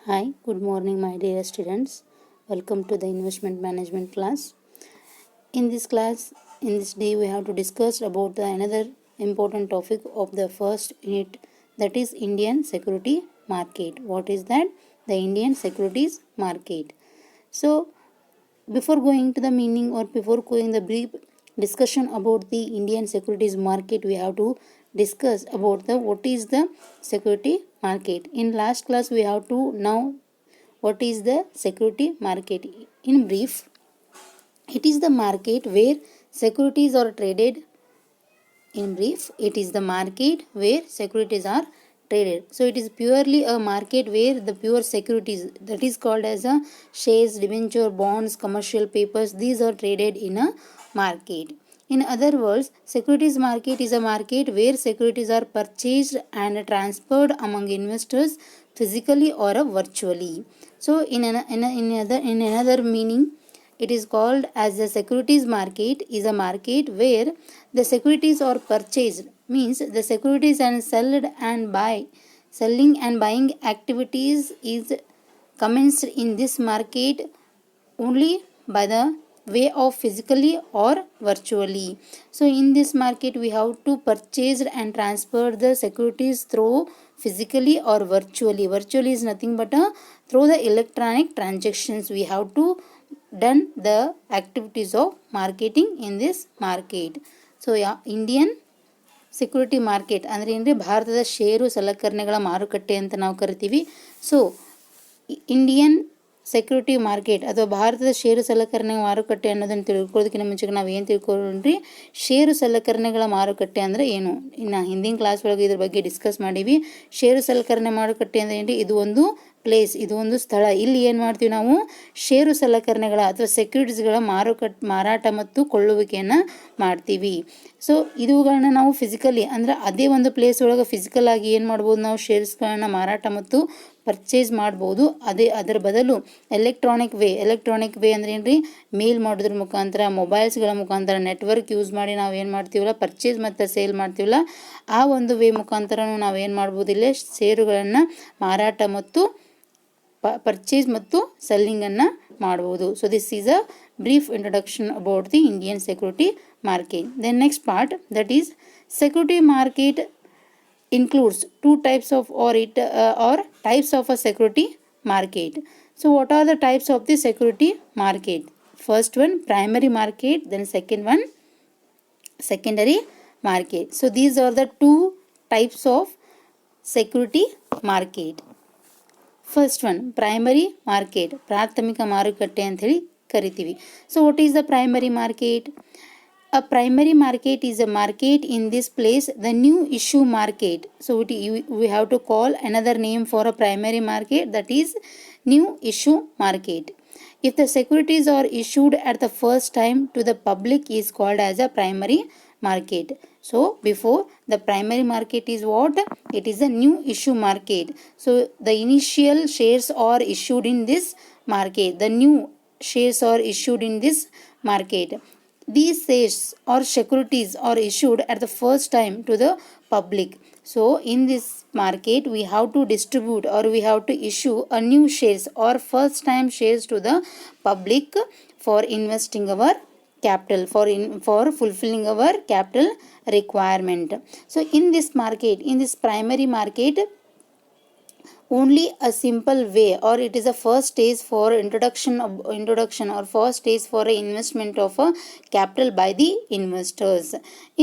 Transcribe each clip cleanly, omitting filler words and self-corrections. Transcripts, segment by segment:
Hi, good morning, my dear students. Welcome to the investment management class. In this class, in this day, we have to discuss about another important topic of the first unit, that is Indian security market. What is that? The Indian securities market. So, before going to the meaning or before going the brief discussion about the Indian securities market, we have to discuss about the what is the security market. In last class, we have to now what is the security market. In brief, it is the market where securities are traded. In brief, it is the market where securities are traded. So it is purely a market where the pure securities, that is called as a shares, debenture, bonds, commercial papers, these are traded in a market. In other words, securities market is a market where securities are purchased and transferred among investors physically or virtually. So in another meaning, it is called as the securities market is a market where the securities are purchased, means the securities and selling and buying activities is commenced in this market only by the way of physically or virtually. So in this market we have to purchase and transfer the securities through physically or virtually. Virtually is nothing but through the electronic transactions we have to done the activities of marketing in this market. So Indian security market ಅಂದರೆ ಏನ್ರಿ, ಭಾರತದ ಷೇರು ಸಲಕರಣೆಗಳ ಮಾರುಕಟ್ಟೆ ಅಂತ ನಾವು ಕರಿತೀವಿ. So Indian security market ಅಥವಾ ಭಾರತದ ಷೇರು ಸಲಕರಣೆ ಮಾರುಕಟ್ಟೆ ಅನ್ನೋದನ್ನು ತಿಳ್ಕೊಳ್ಳೋದಕ್ಕಿಂತ ಮುಂಚೆಗೆ ನಾವು ಏನು ತಿಳ್ಕೊಂಡ್ರಿ, ಷೇರು ಸಲಕರಣೆಗಳ ಮಾರುಕಟ್ಟೆ ಅಂದರೆ ಏನು. ಇನ್ನು ಹಿಂದಿನ ಕ್ಲಾಸ್ ಒಳಗೆ ಇದ್ರ ಬಗ್ಗೆ ಡಿಸ್ಕಸ್ ಮಾಡೀವಿ. ಷೇರು ಸಲಕರಣೆ ಮಾರುಕಟ್ಟೆ ಅಂದರೆ ಏನ್ರಿ, ಇದು ಒಂದು ಪ್ಲೇಸ್, ಇದು ಒಂದು ಸ್ಥಳ. ಇಲ್ಲಿ ಏನು ಮಾಡ್ತೀವಿ ನಾವು, ಷೇರು ಸಲಕರಣೆಗಳ ಅಥವಾ ಸೆಕ್ಯೂರಿಟೀಸ್ಗಳ ಮಾರಾಟ ಮತ್ತು ಕೊಳ್ಳುವಿಕೆಯನ್ನು ಮಾಡ್ತೀವಿ. ಸೊ ಇವುಗಳನ್ನ ನಾವು ಫಿಸಿಕಲಿ ಅಂದರೆ ಅದೇ ಒಂದು ಪ್ಲೇಸ್ ಒಳಗೆ ಫಿಸಿಕಲ್ ಆಗಿ ಏನು ಮಾಡ್ಬೋದು, ನಾವು ಶೇರ್ಸ್ಗಳನ್ನ ಮಾರಾಟ ಮತ್ತು ಪರ್ಚೇಸ್ ಮಾಡ್ಬೋದು. ಅದರ ಬದಲು ಎಲೆಕ್ಟ್ರಾನಿಕ್ ವೇ ಅಂದರೆ ಏನ್ರಿ, ಮೇಲ್ ಮಾಡೋದ್ರ ಮುಖಾಂತರ, ಮೊಬೈಲ್ಸ್ಗಳ ಮುಖಾಂತರ, ನೆಟ್ವರ್ಕ್ ಯೂಸ್ ಮಾಡಿ ನಾವು ಏನು ಮಾಡ್ತೀವಲ್ಲ, ಪರ್ಚೇಸ್ ಮತ್ತು ಸೇಲ್ ಮಾಡ್ತೀವಲ್ಲ, ಆ ಒಂದು ವೇ ಮುಖಾಂತರ ನಾವು ಏನು ಮಾಡ್ಬೋದು, ಇಲ್ಲೇ ಷೇರುಗಳನ್ನು ಮಾರಾಟ ಮತ್ತು ಪರ್ಚೇಸ್ ಮತ್ತು ಸೆಲ್ಲಿಂಗನ್ನು ಮಾಡ್ಬೋದು. So this is a brief introduction about the Indian security market. Then next part, that is security market includes two types of or types of a security market. So what are the types of the security market? First one, primary market, then second one, secondary market. So these are the two types of security market. First one, primary market, ಪ್ರಾಥಮಿಕ ಮಾರುಕಟ್ಟೆ ಅಂತ ಹೇಳಿ ಕರಿತೀವಿ. So what is the primary market? A primary market is a market in this place, the new issue market. So we have to call another name for a primary market, that is new issue market. If the securities are issued at the first time to the public is called as a primary market. So before, the primary market is what? It is a new issue market. So the initial shares are issued in this market. The new shares are issued in this market. These shares or securities are issued at the first time to the public. So in this market we have to distribute or we have to issue a new shares or first time shares to the public for investing our capital, for fulfilling our capital requirement. So in this market, in this primary market, only a simple way or it is a first stage for introduction or first stage for a investment of a capital by the investors.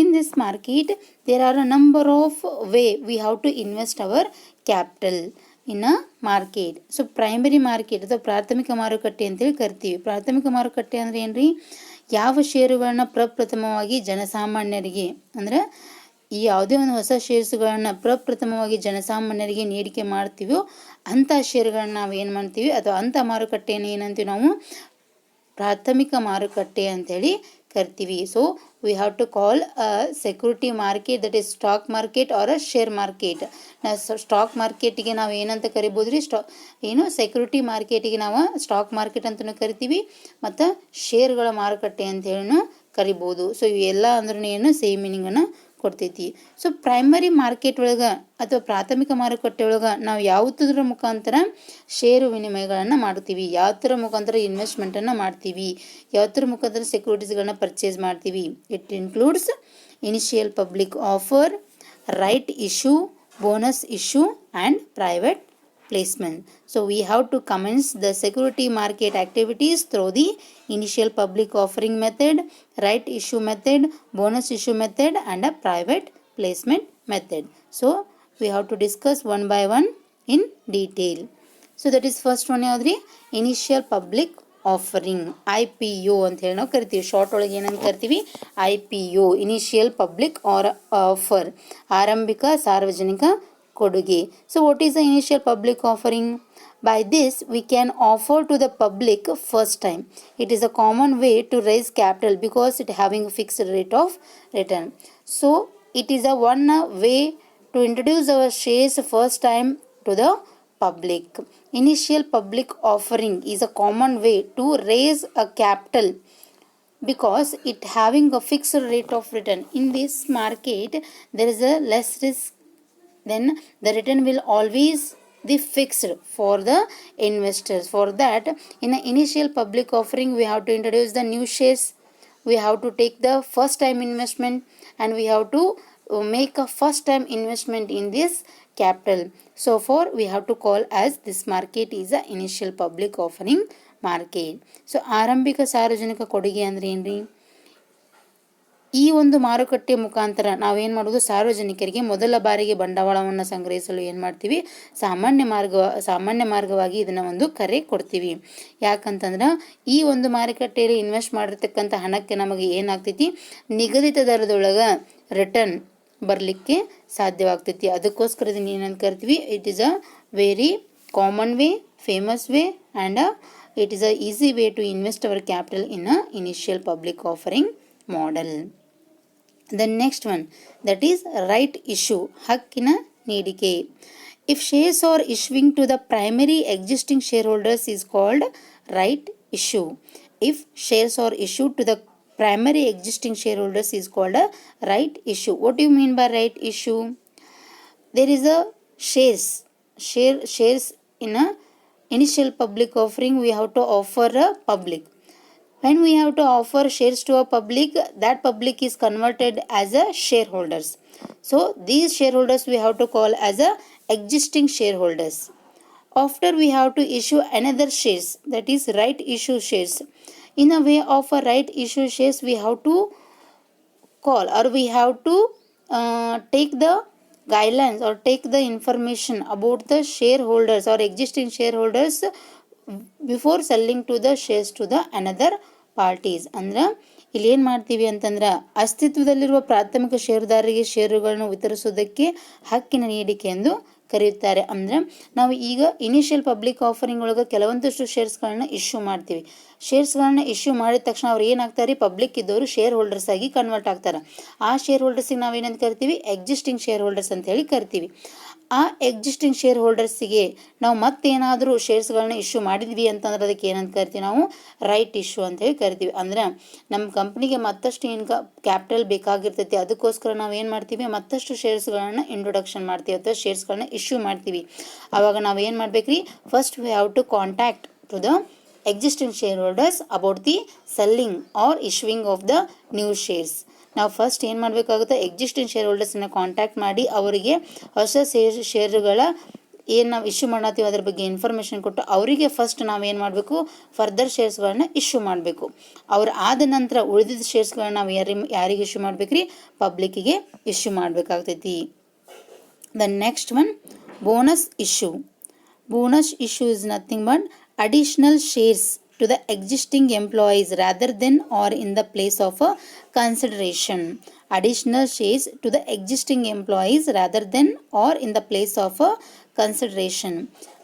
In this market there are a number of way we have to invest our capital in a market. So primary market ಅಥವಾ ಪ್ರಾಥಮಿಕ ಮಾರುಕಟ್ಟೆ ಅಂತೇಳಿ ಕರಿತೀವಿ. ಪ್ರಾಥಮಿಕ ಮಾರುಕಟ್ಟೆ ಅಂದರೆ ಏನ್ರಿ, ಯಾವ ಷೇರುಗಳನ್ನ ಪ್ರಪ್ರಥಮವಾಗಿ ಜನಸಾಮಾನ್ಯರಿಗೆ ಅಂದರೆ ಈ ಯಾವುದೇ ಒಂದು ಹೊಸ ಶೇರ್ಸ್ಗಳನ್ನ ಪ್ರಪ್ರಥಮವಾಗಿ ಜನಸಾಮಾನ್ಯರಿಗೆ ನೀಡಿಕೆ ಮಾಡ್ತೀವೋ ಅಂಥ ಶೇರುಗಳನ್ನ ನಾವು ಏನು ಮಾಡ್ತೀವಿ ಅಥವಾ ಅಂಥ ಮಾರುಕಟ್ಟೆಯನ್ನು ಏನಂತೀವಿ ನಾವು ಪ್ರಾಥಮಿಕ ಮಾರುಕಟ್ಟೆ ಅಂತೇಳಿ ಕರಿತೀವಿ. So we have to call a security market that is stock market or a share market. Stock ಮಾರ್ಕೆಟಿಗೆ ನಾವು ಏನಂತ ಕರಿಬೋದು ರೀ, ಸೆಕ್ಯೂರಿಟಿ ಮಾರ್ಕೆಟಿಗೆ ನಾವು ಸ್ಟಾಕ್ ಮಾರ್ಕೆಟ್ ಅಂತಲೂ ಕರಿತೀವಿ ಮತ್ತು ಶೇರ್ಗಳ ಮಾರುಕಟ್ಟೆ ಅಂತ ಹೇಳಿ ಕರಿಬೋದು. ಸೊ ಇವೆಲ್ಲ ಅಂದ್ರೂ ಏನು ಸೇಮ್ ಮೀನಿಂಗನ್ನು ಕೊಡ್ತೈತಿ. ಸೊ ಪ್ರೈಮರಿ ಮಾರ್ಕೆಟ್ ಒಳಗೆ ಅಥವಾ ಪ್ರಾಥಮಿಕ ಮಾರುಕಟ್ಟೆ ಒಳಗೆ ನಾವು ಯಾವುದರ ಮುಖಾಂತರ ಷೇರು ವಿನಿಮಯಗಳನ್ನು ಮಾಡ್ತೀವಿ, ಯಾವ್ದ್ರ ಮುಖಾಂತರ ಇನ್ವೆಸ್ಟ್ಮೆಂಟನ್ನು ಮಾಡ್ತೀವಿ, ಯಾವ್ದ್ರ ಮುಖಾಂತರ ಸೆಕ್ಯೂರಿಟೀಸ್ಗಳನ್ನ ಪರ್ಚೇಸ್ ಮಾಡ್ತೀವಿ. It includes initial public offer, right issue, bonus issue and private placement. So we have to commence the security market activities through the initial public offering method, right issue method, bonus issue method and a private placement method. So we have to discuss one by one in detail. So that is first one yaudri, initial public offering, IPO ಅಂತ ಹೇಳಿ ನಾವು ಕರಿತೀವಿ. Short ಒಳಗೆ ಏನಂತ ಕರಿತೀವಿ, IPO initial public offer, ಆರಂಭಿಕ ಸಾರ್ವಜನಿಕ ಕೊಡುಗೆ. So what is the initial public offering? By this we can offer to the public first time. It is a common way to raise capital because it having a fixed rate of return. So it is a one way to introduce our shares first time to the public. Initial public offering is a common way to raise a capital because it having a fixed rate of return. In this market there is a less risk, then the return will always be fixed for the investors. For that, in the initial public offering we have to introduce the new shares, we have to take the first time investment and we have to make a first time investment in this capital. So for we have to call as this market is a initial public offering market. So ಆರಂಭಿಕ ಸಾರ್ವಜನಿಕ ಕೊಡುಗೆ ಅಂದ್ರೆ ಏನ್ರಿ? ಈ ಒಂದು ಮಾರುಕಟ್ಟೆ ಮುಖಾಂತರ ನಾವೇನು ಮಾಡೋದು, ಸಾರ್ವಜನಿಕರಿಗೆ ಮೊದಲ ಬಾರಿಗೆ ಬಂಡವಾಳವನ್ನು ಸಂಗ್ರಹಿಸಲು ಏನು ಮಾಡ್ತೀವಿ, ಸಾಮಾನ್ಯ ಮಾರ್ಗವಾಗಿ ಇದನ್ನು ಒಂದು ಕರೆ ಕೊಡ್ತೀವಿ. ಯಾಕಂತಂದ್ರೆ ಈ ಒಂದು ಮಾರುಕಟ್ಟೆಯಲ್ಲಿ ಇನ್ವೆಸ್ಟ್ ಮಾಡಿರ್ತಕ್ಕಂಥ ಹಣಕ್ಕೆ ನಮಗೆ ಏನಾಗ್ತೈತಿ, ನಿಗದಿತ ದರದೊಳಗೆ ರಿಟರ್ನ್ ಬರಲಿಕ್ಕೆ ಸಾಧ್ಯವಾಗ್ತೈತಿ. ಅದಕ್ಕೋಸ್ಕರ ಇದನ್ನು ಏನಂತ ಕರಿತೀವಿ, it is a very common way, famous way and it is a easy way to invest our capital in a initial public offering model. The next one, that is right issue, ಹಕ್ಕಿನ ನೀಡಿಕೆ. If shares are issuing to the primary existing shareholders is called right issue. If shares are issued to the primary existing shareholders is called a right issue. What do you mean by right issue? There is a shares in a initial public offering we have to offer a public. When we have to offer shares to a public, that public is converted as a shareholders. So these shareholders we have to call as a existing shareholders. After we have to issue another shares, that is right issue shares. In a way of a right issue shares we have to call or we have to take the guidelines or take the information about the shareholders or existing shareholders before selling to the shares to the another parties. ಅಂದ್ರೆ ಇಲ್ಲಿ ಏನು ಮಾಡ್ತೀವಿ ಅಂತಂದ್ರೆ, ಅಸ್ತಿತ್ವದಲ್ಲಿರುವ ಪ್ರಾಥಮಿಕ ಷೇರುದಾರರಿಗೆ ಷೇರುಗಳನ್ನು ವಿತರಿಸುವುದಕ್ಕೆ ಹಕ್ಕಿನ ನೀಡಿಕೆ ಎಂದು ಕರೆಯುತ್ತಾರೆ. ಅಂದರೆ ನಾವು ಈಗ ಇನಿಷಿಯಲ್ ಪಬ್ಲಿಕ್ ಆಫರಿಂಗ್ ಒಳಗೆ ಕೆಲವೊಂದಷ್ಟು ಶೇರ್ಸ್ಗಳನ್ನ ಇಶ್ಯೂ ಮಾಡ್ತೀವಿ. ಶೇರ್ಸ್ಗಳನ್ನ ಇಶ್ಯೂ ಮಾಡಿದ ತಕ್ಷಣ ಅವ್ರು ಏನಾಗ್ತಾರೆ, ಪಬ್ಲಿಕ್ ಇದ್ದವರು ಶೇರ್ ಹೋಲ್ಡರ್ಸ್ ಆಗಿ ಕನ್ವರ್ಟ್ ಆಗ್ತಾರೆ. ಆ ಶೇರ್ ಹೋಲ್ಡರ್ಸಿಗೆ ನಾವೇನಂತ ಕರಿತೀವಿ, ಎಕ್ಸಿಸ್ಟಿಂಗ್ ಶೇರ್ ಹೋಲ್ಡರ್ಸ್ ಅಂತ ಹೇಳಿ ಕರಿತೀವಿ. ಆ ಎಕ್ಸಿಸ್ಟಿಂಗ್ ಶೇರ್ ಹೋಲ್ಡರ್ಸಿಗೆ ನಾವು ಮತ್ತೇನಾದರೂ ಶೇರ್ಸ್ಗಳನ್ನ ಇಶ್ಯೂ ಮಾಡಿದ್ವಿ ಅಂತಂದ್ರೆ ಅದಕ್ಕೆ ಏನಂತ ಕರಿತೀವಿ, ನಾವು ರೈಟ್ ಇಶ್ಯೂ ಅಂತ ಹೇಳಿ ಕರಿತೀವಿ. ಅಂದ್ರೆ ನಮ್ಮ ಕಂಪ್ನಿಗೆ ಮತ್ತಷ್ಟು ಕ್ಯಾಪಿಟಲ್ ಬೇಕಾಗಿರ್ತೈತಿ, ಅದಕ್ಕೋಸ್ಕರ ನಾವು ಏನು ಮಾಡ್ತೀವಿ, ಮತ್ತಷ್ಟು ಶೇರ್ಸ್ಗಳನ್ನ ಇಂಟ್ರೊಡಕ್ಷನ್ ಮಾಡ್ತೀವಿ ಅಥವಾ ಶೇರ್ಸ್ಗಳನ್ನ ಇಶ್ಯೂ ಮಾಡ್ತೀವಿ. ಆವಾಗ ನಾವು ಏನು ಮಾಡ್ಬೇಕ್ರಿ, first we have to contact to the existing shareholders about the selling or issuing of the new shares. ನಾವು ಫಸ್ಟ್ ಏನು ಮಾಡಬೇಕಾಗುತ್ತೆ, ಎಕ್ಸಿಸ್ಟಿಂಗ್ ಶೇರ್ ಹೋಲ್ಡರ್ಸನ್ನ ಕಾಂಟ್ಯಾಕ್ಟ್ ಮಾಡಿ ಅವರಿಗೆ ಹೊಸ ಶೇರುಗಳ ಏನು ನಾವು ಇಶ್ಯೂ ಮಾಡತ್ತೀವಿ ಅದ್ರ ಬಗ್ಗೆ ಇನ್ಫಾರ್ಮೇಷನ್ ಕೊಟ್ಟು ಅವರಿಗೆ ಫಸ್ಟ್ ನಾವೇನು ಮಾಡಬೇಕು, ಫರ್ದರ್ ಶೇರ್ಸ್ಗಳನ್ನ ಇಶ್ಯೂ ಮಾಡಬೇಕು. ಅವ್ರು ಆದ ನಂತರ ಉಳಿದಿದ್ದ ಶೇರ್ಸ್ಗಳನ್ನ ನಾವು ಯಾರಿಗೆ ಇಶ್ಯೂ ಮಾಡ್ಬೇಕ್ರಿ, ಪಬ್ಲಿಕ್ಕಿಗೆ ಇಶ್ಯೂ ಮಾಡಬೇಕಾಗ್ತೈತಿ. The next one, bonus issue. Bonus issue is nothing but additional shares to the existing employees rather than or in the place of a consideration. Additional shares to the existing employees rather than or in the place of a consideration.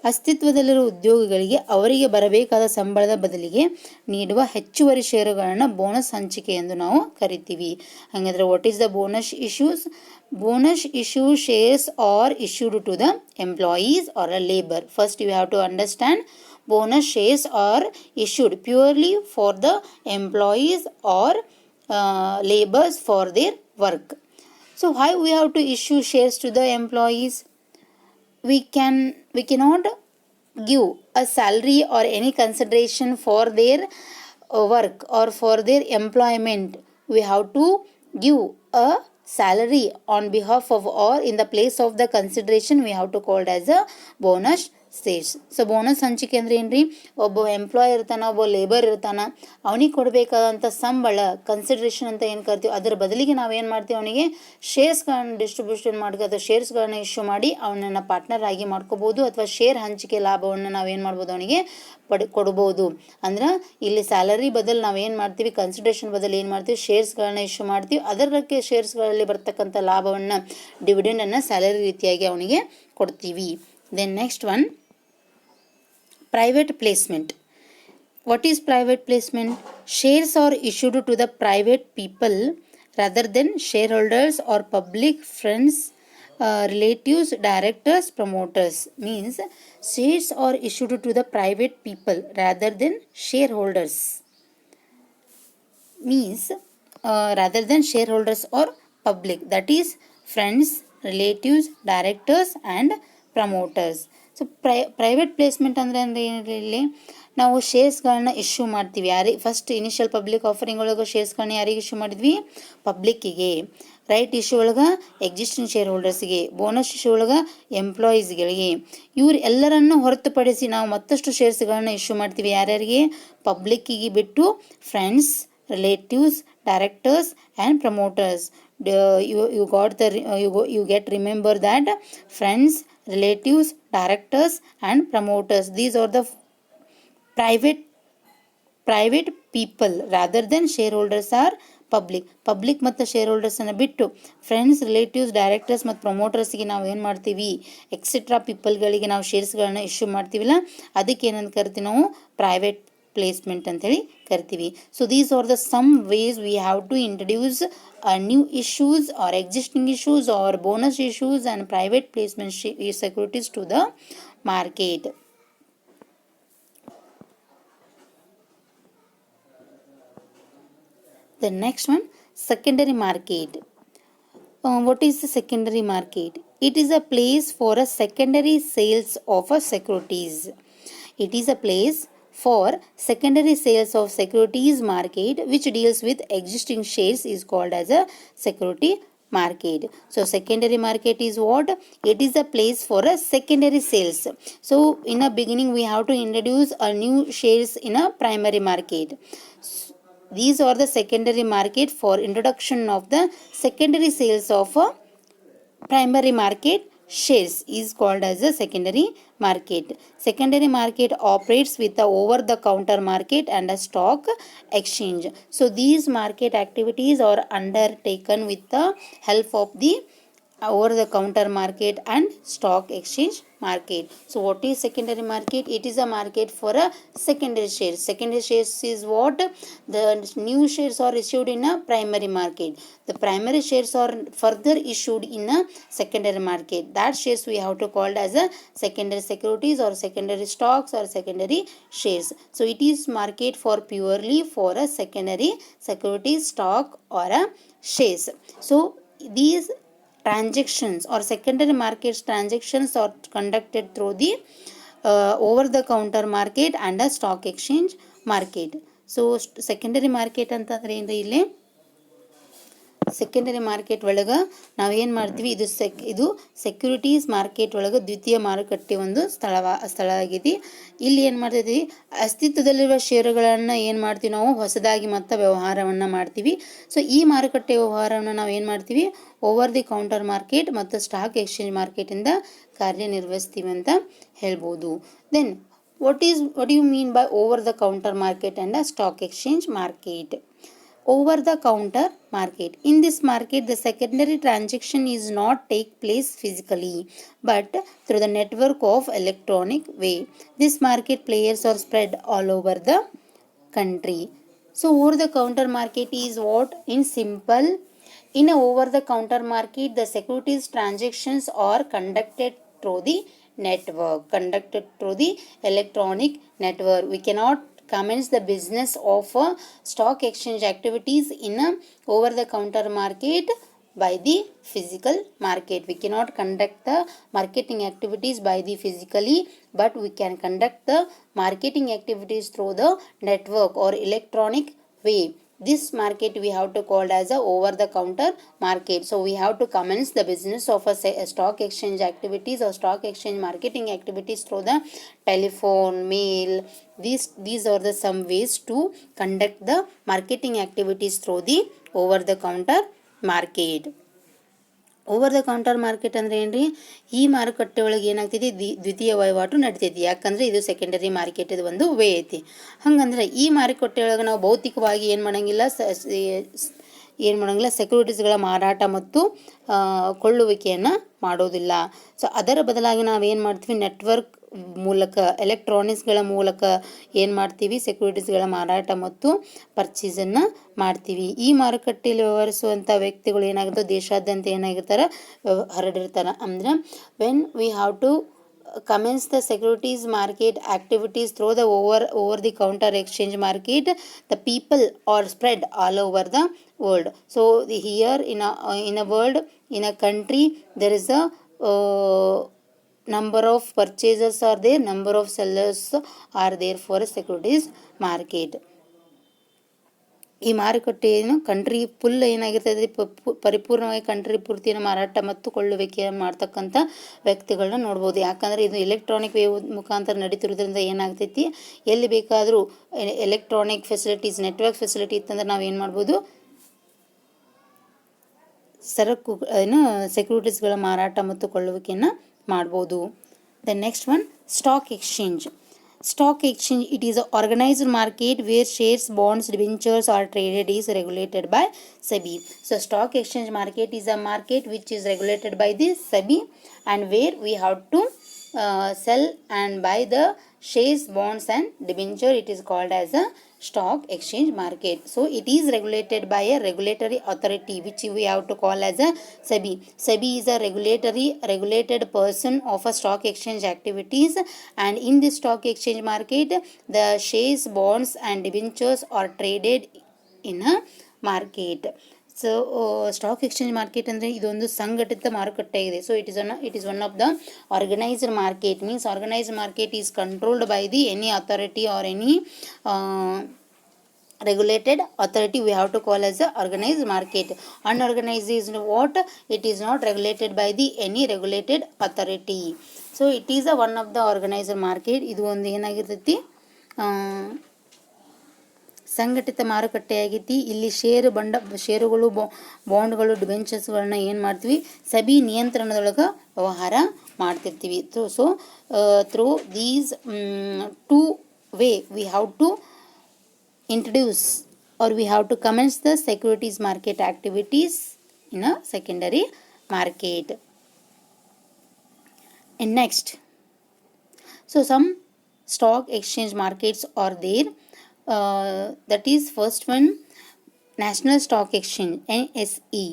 ಅಸ್ತಿತ್ವದಲ್ಲಿರುವ ಉದ್ಯೋಗಿಗಳಿಗೆ ಅವರಿಗೆ ಬರಬೇಕಾದ ಸಂಬಳದ ಬದಲಿಗೆ ನೀಡುವ ಹೆಚ್ಚುವರಿ ಷೇರುಗಳನ್ನು bonus ಹಂಚಿಕೆ ಎಂದು ನಾವು ಕರಿತೀವಿ. ಹಾಗಾದರೆ what is the bonus issues? Bonus issue shares are issued to the employees or a labor. First you have to understand, bonus shares are issued purely for the employees or laborers for their work. So why we have to issue shares to the employees? We cannot give a salary or any consideration for their work or for their employment. We have to give a salary on behalf of or in the place of the consideration. We have to call it as a bonus stage. So bonus ಹಂಚಿಕೆ ಅಂದ್ರೆ ಏನ್ರಿ, ಒಬ್ಬ employee ಇರ್ತಾನ, ಒಬ್ಬ labour ಇರ್ತಾನ, ಅವನಿಗೆ ಕೊಡಬೇಕಾದಂಥ ಸಂಬಳ consideration ಅಂತ ಏನು ಕರಿತೀವಿ, ಅದ್ರ ಬದಲಿಗೆ ನಾವೇನು ಮಾಡ್ತೀವಿ, ಅವನಿಗೆ ಶೇರ್ಸ್ಗಳನ್ನ ಡಿಸ್ಟ್ರಿಬ್ಯೂಷನ್ ಮಾಡಿ ಅಥವಾ ಶೇರ್ಸ್ಗಳನ್ನ ಇಶ್ಯೂ ಮಾಡಿ ಅವನನ್ನು ಪಾರ್ಟ್ನರ್ ಆಗಿ ಮಾಡ್ಕೋಬೋದು, ಅಥವಾ ಶೇರ್ ಹಂಚಿಕೆ ಲಾಭವನ್ನು ನಾವೇನು ಮಾಡ್ಬೋದು, ಅವನಿಗೆ ಕೊಡ್ಬೋದು. ಅಂದ್ರೆ ಇಲ್ಲಿ ಸ್ಯಾಲರಿ ಬದಲು ನಾವೇನು ಮಾಡ್ತೀವಿ, ಕನ್ಸಿಡರೇಷನ್ ಬದಲು ಏನು ಮಾಡ್ತೀವಿ, ಶೇರ್ಸ್ಗಳನ್ನ ಇಶ್ಯೂ ಮಾಡ್ತೀವಿ. ಅದಕ್ಕೆ ಶೇರ್ಸ್ಗಳಲ್ಲಿ ಬರ್ತಕ್ಕಂಥ ಲಾಭವನ್ನು, ಡಿವಿಡೆಂಡನ್ನು ಸ್ಯಾಲರಿ ರೀತಿಯಾಗಿ ಅವನಿಗೆ ಕೊಡ್ತೀವಿ. Then next one, private placement. What is private placement? Shares are issued to the private people rather than shareholders or public, friends, relatives, directors, promoters. Means shares are issued to the private people rather than shareholders. Means rather than shareholders or public, that is friends, relatives, directors and promoters. So private placement ಅಂದರೆ ಏನಿರಲಿ, ನಾವು ಶೇರ್ಸ್ಗಳನ್ನ issue ಮಾಡ್ತೀವಿ. First initial public offering ಒಳಗೆ ಶೇರ್ಸ್ಗಳನ್ನ ಯಾರಿಗೆ issue ಮಾಡಿದ್ವಿ, ಪಬ್ಲಿಕ್ಕಿಗೆ. Right issue ಒಳಗೆ existing share ಹೋಲ್ಡರ್ಸ್ಗೆ, bonus issue ಒಳಗೆ ಎಂಪ್ಲಾಯೀಸ್ಗಳಿಗೆ. ಇವ್ರು ಎಲ್ಲರನ್ನು ಹೊರತುಪಡಿಸಿ ನಾವು ಮತ್ತಷ್ಟು ಶೇರ್ಸ್ಗಳನ್ನ ಇಶ್ಯೂ ಮಾಡ್ತೀವಿ. ಯಾರ್ಯಾರಿಗೆ, ಪಬ್ಲಿಕ್ಕಿಗೆ ಬಿಟ್ಟು friends, relatives, directors and promoters. you get remember that friends, relatives, directors and promoters, these are the private people rather than shareholders are public ಮತ್ತು ಶೇರ್ ಹೋಲ್ಡರ್ಸನ್ನು ಬಿಟ್ಟು ಫ್ರೆಂಡ್ಸ್, ರಿಲೇಟಿವ್ಸ್, ಡೈರೆಕ್ಟರ್ಸ್ ಮತ್ತು ಪ್ರಮೋಟರ್ಸ್ಗೆ ನಾವು ಏನು ಮಾಡ್ತೀವಿ, ಎಕ್ಸೆಟ್ರಾ ಪೀಪಲ್ಗಳಿಗೆ ನಾವು ಶೇರ್ಸ್ಗಳನ್ನ ಇಶ್ಯೂ ಮಾಡ್ತೀವಿಲ್ಲ, ಅದಕ್ಕೆ ಏನಂತ ಕರಿತೀವಿ ನಾವು, ಪ್ರೈವೇಟ್ ಪ್ಲೇಸ್ಮೆಂಟ್ ಅಂತೇಳಿ ಕರಿತೀವಿ. So these are the some ways we have to introduce new issues or existing issues or bonus issues and private placement securities to the market. The next one, secondary market. What is the secondary market? It is a place for a secondary sales of a securities. It is a place for secondary sales of securities market which deals with existing shares is called as a security market. So secondary market is what? It is a place for a secondary sales. So in a beginning we have to introduce a new shares in a primary market. These are the secondary market for introduction of the secondary sales of a primary market shares is called as a secondary market. Secondary market operates with the over the counter market and a stock exchange. So these market activities are undertaken with the help of the over the counter market and stock exchange market. So what is secondary market? It is a market for a secondary shares. Secondary shares is what? The new shares are issued in a primary market. The primary shares are further issued in a secondary market. That shares we have to call as a secondary securities or secondary stocks or secondary shares. So it is market for purely for a secondary securities, stock or a shares. So these transactions or secondary markets transactions are conducted through the over the counter market and a stock exchange market. So secondary market ಅಂತಂದ್ರೆ ಏನ್ರಿ, ಇಲ್ಲಿ secondary market ಒಳಗೆ ನಾವೇನು ಮಾಡ್ತೀವಿ, ಇದು securities market ಒಳಗೆ ದ್ವಿತೀಯ ಮಾರುಕಟ್ಟೆ ಒಂದು ಸ್ಥಳ ಆಗೈತಿ. ಇಲ್ಲಿ ಏನು ಮಾಡ್ತಿದ್ವಿ, ಅಸ್ತಿತ್ವದಲ್ಲಿರುವ ಷೇರುಗಳನ್ನು ಏನು ಮಾಡ್ತೀವಿ, ನಾವು ಹೊಸದಾಗಿ ಮತ್ತೆ ವ್ಯವಹಾರವನ್ನು ಮಾಡ್ತೀವಿ. ಸೊ ಈ ಮಾರುಕಟ್ಟೆ ವ್ಯವಹಾರವನ್ನು ನಾವು ಏನು ಮಾಡ್ತೀವಿ, ಓವರ್ ದಿ ಕೌಂಟರ್ ಮಾರ್ಕೆಟ್ ಮತ್ತು ಸ್ಟಾಕ್ ಎಕ್ಸ್ಚೇಂಜ್ ಮಾರ್ಕೆಟಿಂದ ಕಾರ್ಯನಿರ್ವಹಿಸ್ತೀವಿ ಅಂತ ಹೇಳ್ಬೋದು. Then what do you mean by over the counter market and a stock exchange market? Over the counter market, in this market the secondary transaction is not take place physically but through the network of electronic way. This market players are spread all over the country. So over the counter market is what? In simple, in a over the counter market the securities transactions are conducted through the electronic network. We cannot commence the business of stock exchange activities in a over the counter market by the physical market. We cannot conduct the marketing activities by the physically, but we can conduct the marketing activities through the network or electronic way. This market we have to call as a over the counter market. So we have to commence the business of a stock exchange activities or stock exchange marketing activities through the telephone, mail. These are the some ways to conduct the marketing activities through the over the counter market. Over the counter market ಅಂದರೆ ಏನ್ರಿ, ಈ ಮಾರುಕಟ್ಟೆ ಒಳಗೆ ಏನಾಗ್ತೈತಿ, ದ್ವಿತೀಯ ವಹಿವಾಟು ನಡಿತೈತಿ. ಯಾಕಂದರೆ ಇದು ಸೆಕೆಂಡರಿ ಮಾರ್ಕೆಟ್ ಇದು ಒಂದು ವೇ ಐತಿ. ಹಂಗಂದ್ರೆ ಈ ಮಾರುಕಟ್ಟೆ ಒಳಗೆ ನಾವು ಭೌತಿಕವಾಗಿ ಏನು ಮಾಡಂಗಿಲ್ಲ, ಸೆಕ್ಯೂರಿಟೀಸ್ಗಳ ಮಾರಾಟ ಮತ್ತು ಕೊಳ್ಳುವಿಕೆಯನ್ನು ಮಾಡೋದಿಲ್ಲ. ಸೊ ಅದರ ಬದಲಾಗಿ ನಾವೇನು ಮಾಡ್ತೀವಿ, ನೆಟ್ವರ್ಕ್ ಮೂಲಕ, ಎಲೆಕ್ಟ್ರಾನಿಕ್ಸ್ಗಳ ಮೂಲಕ ಏನು ಮಾಡ್ತೀವಿ, ಸೆಕ್ಯೂರಿಟೀಸ್ಗಳ ಮಾರಾಟ ಮತ್ತು ಪರ್ಚೇಸನ್ನು ಮಾಡ್ತೀವಿ. ಈ ಮಾರುಕಟ್ಟೆಯಲ್ಲಿ ವ್ಯವಹರಿಸುವಂಥ ವ್ಯಕ್ತಿಗಳು ಏನಾಗಿರ್ತಾರೆ, ದೇಶಾದ್ಯಂತ ಏನಾಗಿರ್ತಾರೆ, ಹರಡಿರ್ತಾರೆ. ಅಂದ್ರೆ when we have to commence the securities market activities through the over the counter exchange market, the people are spread all over the world. So here in a world, in a country, there is a number of purchasers are there, number of sellers are there for a securities market. ಈ ಮಾರುಕಟ್ಟೆಯನ್ನು country full ಏನಾಗಿರ್ತದೆ, ಪರಿಪೂರ್ಣವಾಗಿ country ಪೂರ್ತಿಯನ್ನು ಮಾರಾಟ ಮತ್ತು ಕೊಳ್ಳುವಿಕೆಯನ್ನು ಮಾಡ್ತಕ್ಕಂಥ ವ್ಯಕ್ತಿಗಳನ್ನ ನೋಡ್ಬೋದು. ಯಾಕಂದರೆ ಇದು ಎಲೆಕ್ಟ್ರಾನಿಕ್ ವೇವ್ ಮುಖಾಂತರ ನಡೀತಿರೋದ್ರಿಂದ ಏನಾಗ್ತೈತಿ, ಎಲ್ಲಿ ಬೇಕಾದರೂ ಎಲೆಕ್ಟ್ರಾನಿಕ್ ಫೆಸಿಲಿಟೀಸ್, ನೆಟ್ವರ್ಕ್ ಫೆಸಿಲಿಟಿ ಇತ್ತಂದ್ರೆ ನಾವು ಏನು ಮಾಡ್ಬೋದು, ಸರಕು ಸೆಕ್ಯೂರಿಟೀಸ್ಗಳ ಮಾರಾಟ ಮತ್ತು ಕೊಳ್ಳುವಿಕೆಯನ್ನು ಮಾಡ್ಬೋದು. The next one, stock exchange. Stock exchange, it is an organized market where shares, bonds, debentures are traded, is regulated by SEBI. So stock exchange market is a market which is regulated by the SEBI, and where we have to sell and buy the shares, bonds and debenture. It is called as a stock exchange market. So it is regulated by a regulatory authority which we have to call as a SEBI. SEBI is a regulated person of a stock exchange activities, and in this stock exchange market the shares, bonds and debentures are traded in a market. So stock exchange market ಅಂದರೆ ಇದೊಂದು ಸಂಘಟಿತ ಮಾರುಕಟ್ಟೆ ಇದೆ. So it is one of the organised market. Means organised market is controlled by the any authority or any regulated authority. We have to call as a organized market. Unorganized is what? It is not regulated by the any regulated authority. So it is a one of the organized market. ಇದು ಒಂದು ಏನಾಗಿರ್ತೈತಿ, ಸಂಘಟಿತ ಮಾರುಕಟ್ಟೆ ಆಗೈತಿ. ಇಲ್ಲಿ ಷೇರುಗಳು, ಬಾಂಡ್ಗಳು, ಡಿಬೆಂಚರ್ಸ್ಗಳನ್ನ ಏನು ಮಾಡ್ತೀವಿ, ಸಬಿ ನಿಯಂತ್ರಣದೊಳಗೆ ವ್ಯವಹಾರ ಮಾಡ್ತಿರ್ತೀವಿ. So through these two way we have to introduce or we have to commence the securities market activities in a secondary market. And next, so some stock exchange markets are there. That is first one, National Stock Exchange NSE,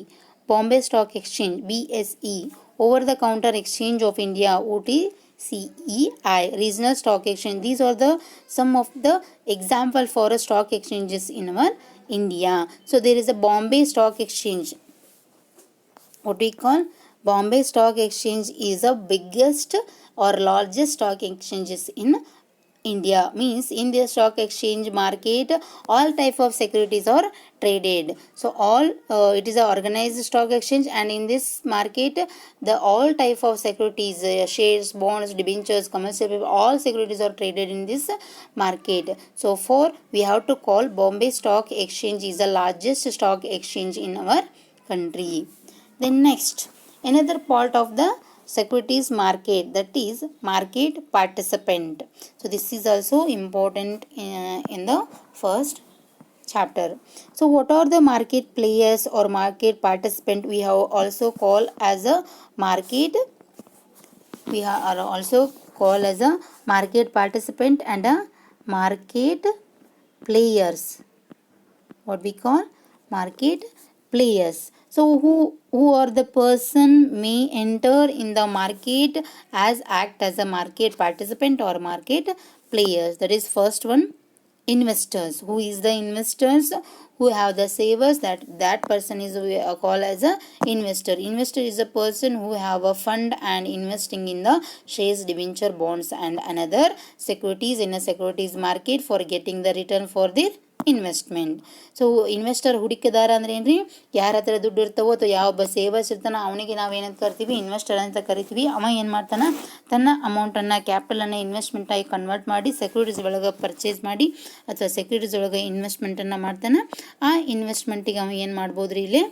Bombay Stock Exchange BSE, Over the Counter Exchange of India OTCEI, Regional Stock Exchange. These are the some of the example for a stock exchanges in our India. So there is a Bombay Stock Exchange. What we call Bombay Stock Exchange is the biggest or largest stock exchanges in India. Means in the stock exchange market all type of securities are traded. So all it is a organized stock exchange, and in this market the all type of securities, shares, bonds, debentures, commercial paper, all securities are traded in this market. So for we have to call Bombay Stock Exchange is the largest stock exchange in our country. Then next, another part of the securities market, that is market participant. So this is also important in the first chapter. So what are the market players or market participant? We have also called as a market, we are also called as a market participant and a market players. What we call market players. So who are the person may enter in the market as act as a market participant or market players? That is first one, investors. Who is the investors? Who have the savers, that person is called as a investor. Investor is a person who have a fund and investing in the shares, debenture, bonds and another securities in a securities market for getting the return for their investment. So investor ಹೂಡಿಕೆದಾರ ಅಂದ್ರೆ ಏನ್ರಿ, ಯಾರ ಹತ್ರ ದುಡ್ಡು ಇರ್ತಾವೋ ಅಥವಾ ಯಾವೊಬ್ಬ savers ಇರ್ತಾನ ಅವನಿಗೆ ನಾವು ಏನಂತ ಕರಿತೀವಿ, ಇನ್ವೆಸ್ಟರ್ ಅಂತ ಕರಿತೀವಿ. ಅವ ಏನು ಮಾಡ್ತಾನ, ತನ್ನ ಅಮೌಂಟನ್ನು ಕ್ಯಾಪಿಟಲನ್ನು ಇನ್ವೆಸ್ಟ್ಮೆಂಟ್ ಆಗಿ ಕನ್ವರ್ಟ್ ಮಾಡಿ ಸೆಕ್ಯೂರಿಟೀಸ್ ಒಳಗೆ ಪರ್ಚೇಸ್ ಮಾಡಿ ಅಥವಾ ಸೆಕ್ಯೂರಿಟೀಸ್ ಒಳಗೆ ಇನ್ವೆಸ್ಟ್ಮೆಂಟನ್ನು ಮಾಡ್ತಾನೆ. ಆ ಇನ್ವೆಸ್ಟ್ಮೆಂಟಿಗೆ ಅವ ಏನು ಮಾಡ್ಬೋದು ರೀ, ಇಲ್ಲಿ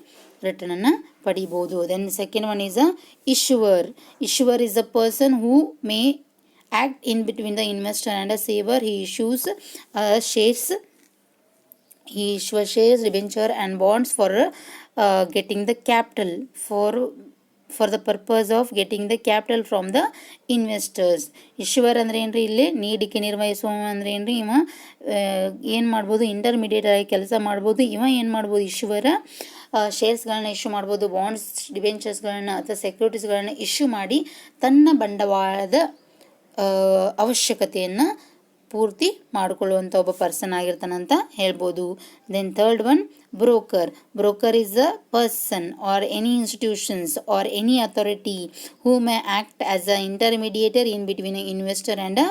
ರಿಟರ್ನನ್ನು ಪಡಿಬೋದು. Then second one is a issuer. Issuer is a person who may act in between the investor and a saver. He issues shares. He issues shares, debenture and bonds for getting the capital, for the purpose of getting the capital from the investors. ಇಶ್ಯೂವರ್ ಅಂದ್ರೆ ಏನ್ರಿ, ಇಲ್ಲಿ ನೀಡಿಕೆ ನಿರ್ವಹಿಸುವ ಅಂದ್ರೆ ಏನ್ರಿ, ಇವ ಏನು ಮಾಡ್ಬೋದು, ಇಂಟರ್ಮೀಡಿಯೇಟ್ ಆಗಿ ಕೆಲಸ ಮಾಡ್ಬೋದು. ಇವ ಏನು ಮಾಡ್ಬೋದು, ಇಶ್ಯೂವರ ಶೇರ್ಸ್ಗಳನ್ನ ಇಶ್ಯೂ ಮಾಡ್ಬೋದು, ಬಾಂಡ್ಸ್, ಡಿಬೆಂಚರ್ಸ್ಗಳನ್ನ ಅಥವಾ ಸೆಕ್ಯೂರಿಟೀಸ್ಗಳನ್ನ ಇಶ್ಯೂ ಮಾಡಿ ತನ್ನ ಬಂಡವಾಳದ ಅವಶ್ಯಕತೆಯನ್ನು ಪೂರ್ತಿ ಮಾಡಿಕೊಳ್ಳುವಂಥ ಒಬ್ಬ ಪರ್ಸನ್ ಆಗಿರ್ತಾನಂತ ಹೇಳ್ಬೋದು. Then third one broker. Broker is a person or any institutions or any authority who may act as a intermediator in between a investor and a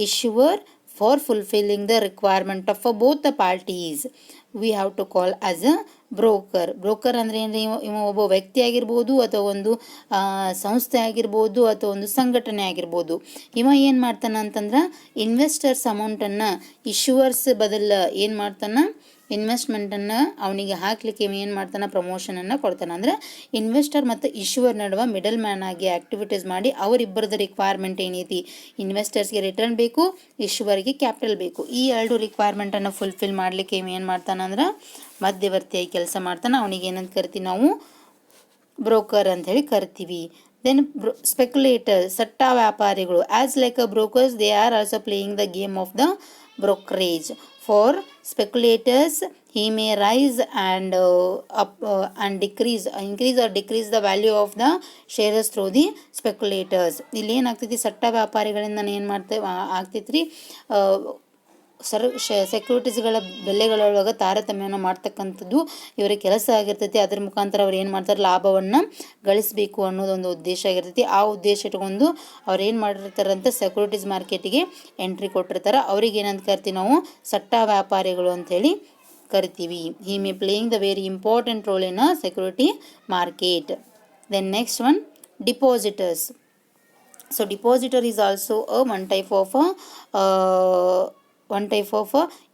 issuer for fulfilling the requirement of both the parties. We have to call as a broker. Broker ಅಂದರೆ ಏನ್ರಿ, ಇವ ಒಬ್ಬ ವ್ಯಕ್ತಿ ಆಗಿರ್ಬೋದು ಅಥವಾ ಒಂದು ಸಂಸ್ಥೆ ಆಗಿರ್ಬೋದು ಅಥವಾ ಒಂದು ಸಂಘಟನೆ ಆಗಿರ್ಬೋದು. ಇವ ಏನು ಮಾಡ್ತಾನ ಅಂತಂದ್ರೆ ಇನ್ವೆಸ್ಟರ್ಸ್ ಅಮೌಂಟನ್ನು ಇಶ್ಯೂವರ್ಸ್ ಬದಲು ಏನು ಮಾಡ್ತಾನೆ, ಇನ್ವೆಸ್ಟ್ಮೆಂಟನ್ನು ಅವನಿಗೆ ಹಾಕ್ಲಿಕ್ಕೆ ಏನು ಮಾಡ್ತಾನೆ, ಪ್ರಮೋಷನನ್ನು ಕೊಡ್ತಾನೆ. ಅಂದರೆ ಇನ್ವೆಸ್ಟರ್ ಮತ್ತು ಇಶ್ಯೂವರ್ ನಡುವೆ ಮಿಡಲ್ ಮ್ಯಾನ್ ಆಗಿ ಆ್ಯಕ್ಟಿವಿಟೀಸ್ ಮಾಡಿ ಅವರಿಬ್ಬರದ ರಿಕ್ವೈರ್ಮೆಂಟ್ ಏನೈತಿ, ಇನ್ವೆಸ್ಟರ್ಸ್ಗೆ ರಿಟರ್ನ್ ಬೇಕು, ಇಶ್ಯೂವರ್ಗೆ ಕ್ಯಾಪಿಟಲ್ ಬೇಕು. ಈ ಎರಡು ರಿಕ್ವೈರ್ಮೆಂಟನ್ನು ಫುಲ್ಫಿಲ್ ಮಾಡಲಿಕ್ಕೆ ಏನು ಮಾಡ್ತಾನೆ ಅಂದ್ರೆ ಮಧ್ಯವರ್ತಿಯಾಗಿ ಕೆಲಸ ಮಾಡ್ತಾನೆ. ಅವನಿಗೆ ಏನಂತ ಕರಿತೀವಿ ನಾವು, ಬ್ರೋಕರ್ ಅಂಥೇಳಿ ಕರಿತೀವಿ. ದೆನ್ ಸ್ಪೆಕ್ಯುಲೇಟರ್, ಸಟ್ಟ ವ್ಯಾಪಾರಿಗಳು. As like a brokers they are also playing the game of the brokerage. For speculators, he may rise and increase or decrease the value of the shares through the speculators. ಇಲ್ಲಿ ಏನಾಗ್ತೈತಿ, ಸಟ್ಟ ವ್ಯಾಪಾರಿಗಳಿಂದ ಏನು ಮಾಡ್ತೇವೆ ಆಗ್ತೈತ್ರಿ, ಸೆಕ್ಯೂರಿಟೀಸ್ಗಳ ಬೆಲೆಗಳೊಳಗೆ ತಾರತಮ್ಯವನ್ನು ಮಾಡ್ತಕ್ಕಂಥದ್ದು ಇವರ ಕೆಲಸ ಆಗಿರ್ತೈತಿ. ಅದ್ರ ಮುಖಾಂತರ ಅವ್ರು ಏನು ಮಾಡ್ತಾರೆ, ಲಾಭವನ್ನು ಗಳಿಸಬೇಕು ಅನ್ನೋದೊಂದು ಉದ್ದೇಶ ಆಗಿರ್ತೈತಿ. ಆ ಉದ್ದೇಶ ಇಟ್ಕೊಂಡು ಅವ್ರು ಏನು ಮಾಡಿರ್ತಾರಂತ ಸೆಕ್ಯೂರಿಟೀಸ್ ಮಾರ್ಕೆಟಿಗೆ ಎಂಟ್ರಿ ಕೊಟ್ಟಿರ್ತಾರೆ. ಅವ್ರಿಗೆ ಏನಂತ ಕರಿತೀವಿ ನಾವು, ಸಟ್ಟ ವ್ಯಾಪಾರಿಗಳು ಅಂಥೇಳಿ ಕರಿತೀವಿ. He may playing the very important role in a security market. Then next one depositors. So depositor is also one type of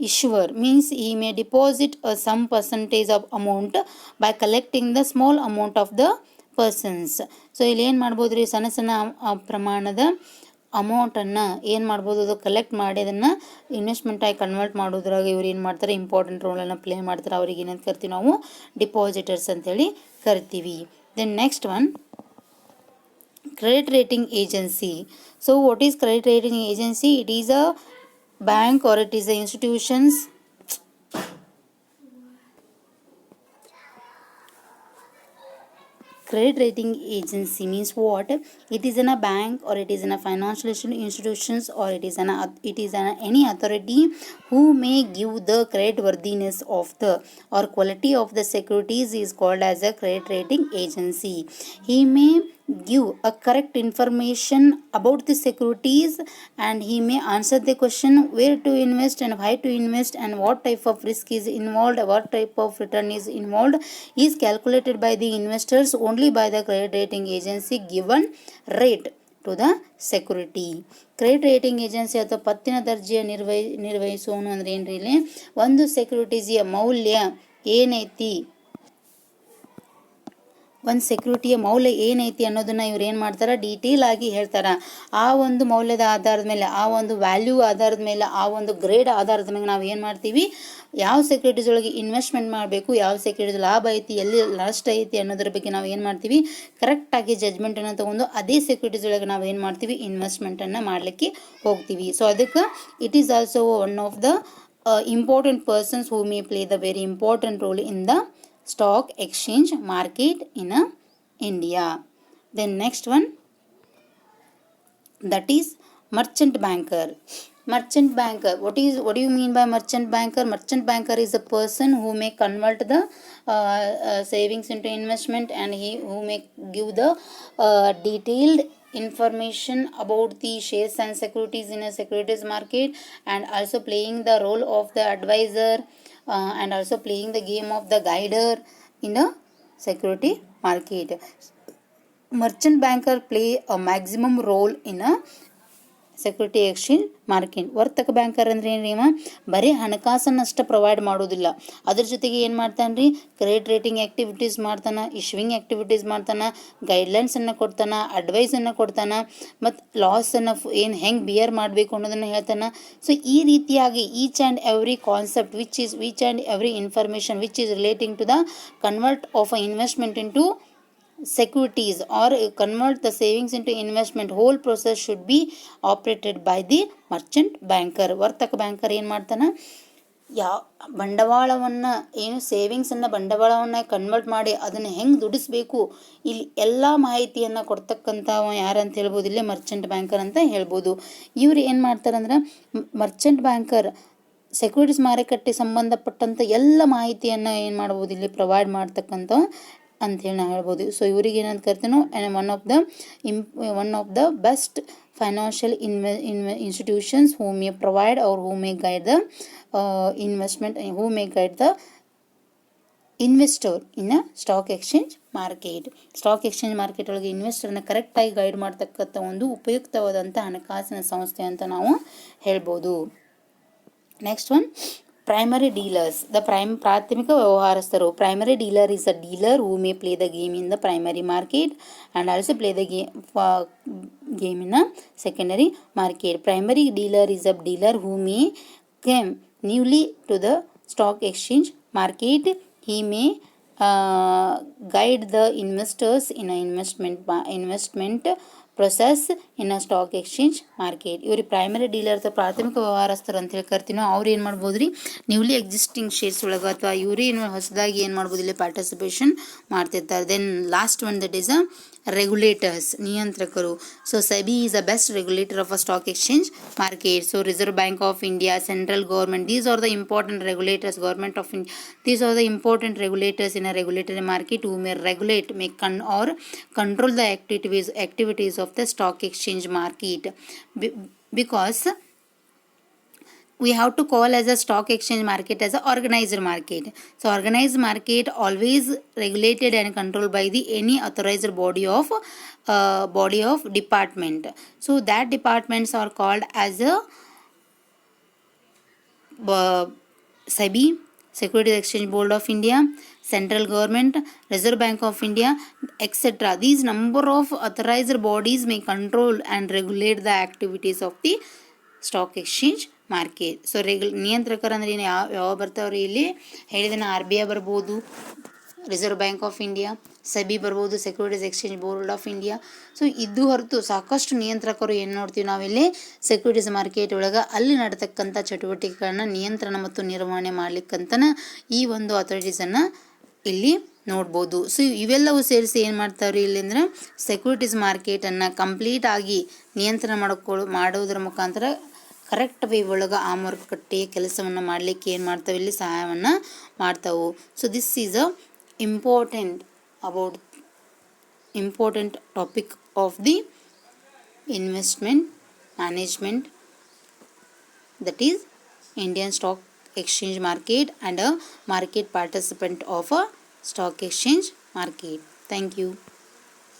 issuer. Means he may deposit some percentage of amount by collecting the small amount of the persons. So ಇಲ್ಲಿ ಏನು ಮಾಡ್ಬೋದು ರೀ, ಸಣ್ಣ ಸಣ್ಣ ಪ್ರಮಾಣದ ಅಮೌಂಟನ್ನು ಏನು ಮಾಡ್ಬೋದು, ಅದು ಕಲೆಕ್ಟ್ ಮಾಡಿ ಅದನ್ನು ಇನ್ವೆಸ್ಟ್ಮೆಂಟಾಗಿ ಕನ್ವರ್ಟ್ ಮಾಡೋದ್ರಾಗ ಇವ್ರು ಏನು ಮಾಡ್ತಾರೆ, ಇಂಪಾರ್ಟೆಂಟ್ ರೋಲನ್ನು ಪ್ಲೇ ಮಾಡ್ತಾರೆ. ಅವ್ರಿಗೆ ಏನಂತ ಕರಿತೀವಿ ನಾವು, ಡಿಪಾಸಿಟರ್ಸ್ ಅಂತೇಳಿ ಕರಿತೀವಿ. Then next one credit rating agency. So what is credit rating agency? It is a bank or it is a institutions credit rating agency means what? It is in a bank or it is in a financial institutions or it is any authority who may give the credit worthiness of the or quality of the securities is called as a credit rating agency. He may give a correct information about the securities and he may answer the question where to invest and why to invest and what type of risk is involved, what type of return is involved is calculated by the investors only by the credit rating agency given rate to the security. Credit rating agency ಅಥವಾ ಪತ್ತಿನ ದರ್ಜೆಯ ನಿರ್ವಹಿಸುವವನು ಅಂದ್ರೆ ಏನ್ರಿ, ಇಲ್ಲಿ ಒಂದು ಸೆಕ್ಯೂರಿಟೀಸಿಯ ಮೌಲ್ಯ ಏನೈತಿ, ಒಂದು ಸೆಕ್ಯೂರಿಟಿಯ ಮೌಲ್ಯ ಏನೈತಿ ಅನ್ನೋದನ್ನು ಇವ್ರು ಏನು ಮಾಡ್ತಾರೆ, ಡೀಟೇಲ್ ಆಗಿ ಹೇಳ್ತಾರೆ. ಆ ಒಂದು ಮೌಲ್ಯದ ಆಧಾರದ ಮೇಲೆ, ಆ ಒಂದು ವ್ಯಾಲ್ಯೂ ಆಧಾರದ ಮೇಲೆ, ಆ ಒಂದು ಗ್ರೇಡ್ ಆಧಾರದ ಮೇಲೆ ನಾವು ಏನು ಮಾಡ್ತೀವಿ, ಯಾವ ಸೆಕ್ಯೂರಿಟೀಸ್ ಒಳಗೆ ಇನ್ವೆಸ್ಟ್ಮೆಂಟ್ ಮಾಡಬೇಕು, ಯಾವ ಸೆಕ್ಯೂರಿಟೀಸ್ ಲಾಭ ಐತಿ, ಎಲ್ಲಿ ನಷ್ಟ ಐತಿ ಅನ್ನೋದ್ರ ಬಗ್ಗೆ ನಾವು ಏನು ಮಾಡ್ತೀವಿ, ಕರೆಕ್ಟಾಗಿ ಜಜ್ಮೆಂಟನ್ನು ತೊಗೊಂಡು ಅದೇ ಸೆಕ್ಯೂರಿಟೀಸ್ ಒಳಗೆ ನಾವು ಏನು ಮಾಡ್ತೀವಿ, ಇನ್ವೆಸ್ಟ್ಮೆಂಟನ್ನು ಮಾಡಲಿಕ್ಕೆ ಹೋಗ್ತೀವಿ. ಸೊ ಅದಕ್ಕೆ it is also one of the important persons who may play the very important role in the stock exchange market in India. Then next one, that is merchant banker. Merchant banker. What do you mean by merchant banker? Merchant banker is a person who may convert the savings into investment, and who may give the detailed information about the shares and securities in a securities market, and also playing the role of the advisor, and also playing the game of the guider in a security market. Merchant banker play a maximum role in a security exchange market. ವರ್ತಕ banker ಅಂದ್ರೆ ಏನ್ರಿ, ಬರೀ ಹಣಕಾಸನ್ನಷ್ಟು provide ಮಾಡೋದಿಲ್ಲ, ಅದ್ರ ಜೊತೆಗೆ ಏನು ಮಾಡ್ತಾನೆ ರೀ, ಕ್ರೆಡಿಟ್ ರೇಟಿಂಗ್ ಆ್ಯಕ್ಟಿವಿಟೀಸ್ ಮಾಡ್ತಾನೆ, ಇಶ್ಯೂವಿಂಗ್ ಆ್ಯಕ್ಟಿವಿಟೀಸ್ ಮಾಡ್ತಾನೆ, ಗೈಡ್ಲೈನ್ಸನ್ನು ಕೊಡ್ತಾನೆ, ಅಡ್ವೈಸನ್ನು ಕೊಡ್ತಾನೆ, ಮತ್ತು ಲಾಸನ್ನು ಏನು ಹೆಂಗೆ ಬಿಯರ್ ಮಾಡಬೇಕು ಅನ್ನೋದನ್ನು ಹೇಳ್ತಾನೆ. ಸೊ ಈ ರೀತಿಯಾಗಿ each and every concept each and every information which is relating to the convert of a investment into securities or convert the savings into investment, whole process should be operated by the merchant banker. ವರ್ತಕ banker ಏನು ಮಾಡ್ತಾನೆ, ಬಂಡವಾಳವನ್ನು ಏನು ಸೇವಿಂಗ್ಸನ್ನು ಬಂಡವಾಳವನ್ನು convert ಮಾಡಿ ಅದನ್ನು ಹೆಂಗೆ ದುಡಿಸ್ಬೇಕು, ಇಲ್ಲಿ ಎಲ್ಲ ಮಾಹಿತಿಯನ್ನು ಕೊಡ್ತಕ್ಕಂಥವ ಯಾರಂತ ಹೇಳ್ಬೋದು, ಇಲ್ಲೇ ಮರ್ಚೆಂಟ್ ಬ್ಯಾಂಕರ್ ಅಂತ ಹೇಳ್ಬೋದು. ಇವ್ರು ಏನು ಮಾಡ್ತಾರಂದ್ರೆ, ಮರ್ಚೆಂಟ್ ಬ್ಯಾಂಕರ್ ಸೆಕ್ಯೂರಿಟೀಸ್ ಮಾರುಕಟ್ಟೆ ಸಂಬಂಧಪಟ್ಟಂಥ ಎಲ್ಲ ಮಾಹಿತಿಯನ್ನು ಏನು ಮಾಡ್ಬೋದು, ಇಲ್ಲಿ ಪ್ರೊವೈಡ್ ಮಾಡ್ತಕ್ಕಂಥ ಅಂಥೇಳಿ ನಾವು ಹೇಳ್ಬೋದು. ಸೊ ಇವ್ರಿಗೆ ಏನಂತ ಕರಿತೀನೋ, one of the best financial institutions who may provide or who may guide the investment, who may guide the investor in a stock exchange market. Stock exchange market ಒಳಗೆ ಇನ್ವೆಸ್ಟರ್ನ ಕರೆಕ್ಟಾಗಿ ಗೈಡ್ ಮಾಡ್ತಕ್ಕಂಥ ಒಂದು ಉಪಯುಕ್ತವಾದಂಥ ಹಣಕಾಸಿನ ಸಂಸ್ಥೆ ಅಂತ ನಾವು ಹೇಳ್ಬೋದು. Next one, primary dealers. ಪ್ರಾಥಮಿಕ ವ್ಯವಹಾರಸ್ಥರು. Primary dealer is a dealer who may play the game in the primary market and also play the game in a secondary market. Primary dealer is a dealer who may come newly to the stock exchange market. He may guide the investors in a investment process in a stock exchange market. ಇವ್ರಿಗೆ primary dealer ಅಥವಾ ಪ್ರಾಥಮಿಕ ವ್ಯವಹಾರಸ್ಥರು ಅಂತೇಳಿ ಕರ್ತೀನೋ, ಅವ್ರು ಏನು ಮಾಡ್ಬೋದು ರೀ, newly existing shares ಒಳಗೆ ಅಥವಾ ಇವ್ರು ಏನು ಹೊಸದಾಗಿ ಏನು ಮಾಡ್ಬೋದು, ಇಲ್ಲಿ ಪಾರ್ಟಿಸಿಪೇಷನ್ ಮಾಡ್ತಿರ್ತಾರೆ. Then last one that is a regulators, ನಿಯಂತ್ರಕರು. So SEBI is a best regulator of a stock exchange market. So Reserve Bank of India, central government, these are the important regulators. Government of India, these are the important regulators in a regulatory market who may regulate, or control the activities of the stock exchange market. Because we have to call as a stock exchange market as a organized market. So organized market always regulated and controlled by the any authorized body of department. So that departments are called as a SEBI, Securities Exchange Board of India, Central Government, Reserve Bank of India, etc. These number of authorized bodies may control and regulate the activities of the stock exchange market. So ನಿಯಂತ್ರಕರು ಅಂದ್ರೆ ಏನು, ಯಾವ ಬರ್ತಾವ್ರಿ ಇಲ್ಲಿ ಹೇಳಿದ R B I ಬರ್ಬೋದು, Reserve Bank of India, SEBI ಬರ್ಬೋದು, Securities Exchange Board of India. So ಇದು ಹೊರತು ಸಾಕಷ್ಟು ನಿಯಂತ್ರಕರು ಏನು ನೋಡ್ತೀವಿ ನಾವಿಲ್ಲಿ ಸೆಕ್ಯೂರಿಟೀಸ್ ಮಾರ್ಕೆಟ್ ಒಳಗೆ ಅಲ್ಲಿ ನಡ್ತಕ್ಕಂಥ ಚಟುವಟಿಕೆಗಳನ್ನ ನಿಯಂತ್ರಣ ಮತ್ತು ನಿರ್ವಹಣೆ ಮಾಡ್ಲಿಕ್ಕಂತನ ಈ ಒಂದು ಅಥಾರಿಟೀಸನ್ನು ಇಲ್ಲಿ ನೋಡ್ಬೋದು. ಸೊ ಇವೆಲ್ಲವೂ ಸೇರಿಸಿ ಏನು ಮಾಡ್ತಾವ್ರಿ ಇಲ್ಲಿ ಅಂದ್ರೆ ಸೆಕ್ಯೂರಿಟೀಸ್ ಮಾರ್ಕೆಟನ್ನು ಕಂಪ್ಲೀಟಾಗಿ ನಿಯಂತ್ರಣ ಮಾಡೋದ್ರ ಮುಖಾಂತರ ಕರೆಕ್ಟ್ ವೇ ಒಳಗೆ ಆ ಮಾರುಕಟ್ಟೆಯ ಕೆಲಸವನ್ನು ಮಾಡಲಿಕ್ಕೆ ಏನು ಮಾಡ್ತಾವೆ, ಇಲ್ಲಿ ಸಹಾಯವನ್ನು ಮಾಡ್ತಾವೆ. So this is a important topic of the investment management, that is Indian stock exchange market and a market participant of a stock exchange market. Thank you.